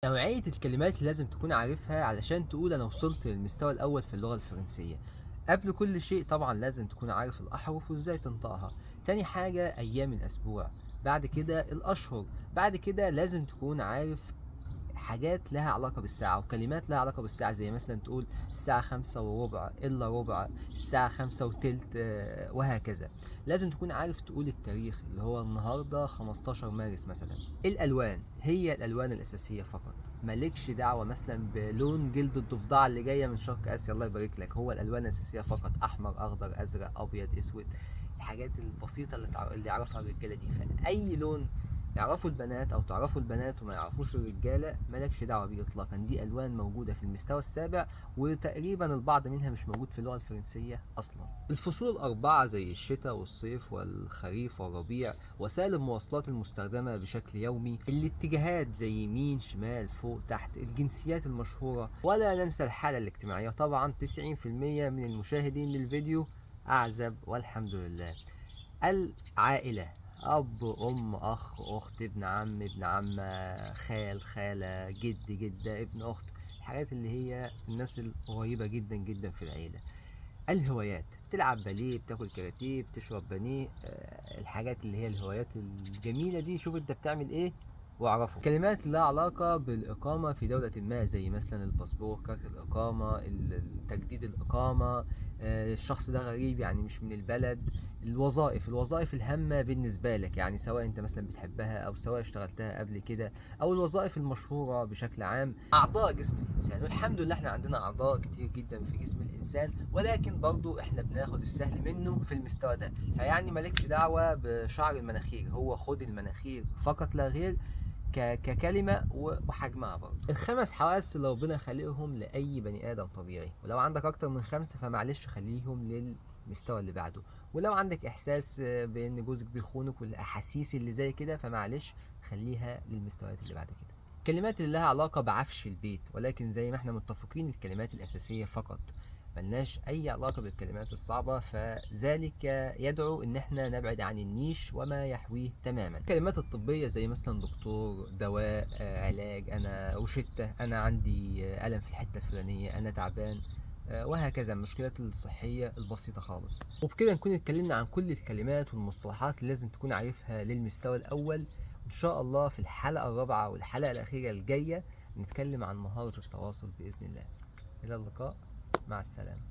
نوعية الكلمات اللي لازم تكون عارفها علشان تقول أنا وصلت للمستوى الأول في اللغة الفرنسية. قبل كل شيء طبعا لازم تكون عارف الأحرف وإزاي تنطقها. تاني حاجة أيام الأسبوع، بعد كده الأشهر، بعد كده لازم تكون عارف حاجات لها علاقة بالساعة وكلمات لها علاقة بالساعة، زي مثلا تقول الساعة 5:15 إلا ربع، الساعة 5:15 وهكذا. لازم تكون عارف تقول التاريخ اللي هو النهاردة 15 مارس مثلا. الألوان هي الألوان الأساسية فقط، مالكش دعوة مثلا بلون جلد الضفدع اللي جاية من شرق آسيا، الله يبارك لك، هو الألوان الأساسية فقط أحمر أخضر أزرق أبيض أسود. الحاجات البسيطة اللي يعرفها الرجالة دي، فأي لون يعرفوا البنات او تعرفوا البنات وما يعرفوش الرجاله مالكش دعوه بيه اطلاقا. دي الوان موجوده في المستوى السابع، وتقريبا البعض منها مش موجود في اللغه الفرنسيه اصلا. الفصول الاربعه زي الشتاء والصيف والخريف والربيع، وسائل المواصلات المستخدمه بشكل يومي، الاتجاهات زي يمين شمال فوق تحت، الجنسيات المشهوره، ولا ننسى الحاله الاجتماعيه. طبعا 90% من المشاهدين للفيديو اعزب والحمد لله. العائلة، أب أم أخ أخت ابن عم ابن عمة خال خالة جد جدة ابن أخت، الحاجات اللي هي الناس القريبة جدا جدا في العيلة. الهوايات، بتلعب باليه، بتاكل كاراتيه، بتشرب بانيه، الحاجات اللي هي الهوايات الجميلة دي، شوف انت بتعمل ايه واعرفه. كلمات لها علاقة بالإقامة في دولة ما، زي مثلا الباسبور، كارت الإقامة، تجديد الإقامة، الشخص ده غريب يعني مش من البلد. الوظائف الهامة بالنسبة لك، يعني سواء انت مثلا بتحبها او سواء اشتغلتها قبل كده، او الوظائف المشهورة بشكل عام. اعضاء جسم الانسان، والحمد لله احنا عندنا اعضاء كتير جدا في جسم الانسان، ولكن برضو احنا بناخد السهل منه في المستوى ده. فيعني مالكش دعوة بشعر المناخير، هو خد المناخير فقط لا غير ككلمة وحجمها برضه. الخمس حواس اللي ربنا خلقهم لأي بني آدم طبيعي، ولو عندك أكتر من خمسة فمعلش خليهم للمستوى اللي بعده. ولو عندك إحساس بإن جوزك بيخونك والأحاسيس اللي زي كده فمعلش خليها للمستويات اللي بعد كده. الكلمات اللي لها علاقة بعفش البيت، ولكن زي ما احنا متفقين الكلمات الأساسية فقط، ملناش أي علاقة بالكلمات الصعبة، فذلك يدعو إن احنا نبعد عن النيش وما يحويه تماما. الكلمات الطبية زي مثلا دكتور، دواء، علاج، أنا روشتة، أنا عندي ألم في الحتة الفلانية، أنا تعبان، وهكذا، المشكلات الصحية البسيطة خالص. وبكده نكون اتكلمنا عن كل الكلمات والمصطلحات اللي لازم تكون عارفها للمستوى الأول. إن شاء الله في الحلقة الرابعة والحلقة الأخيرة الجاية نتكلم عن مهارة التواصل بإذن الله. إلى اللقاء، مع السلامة.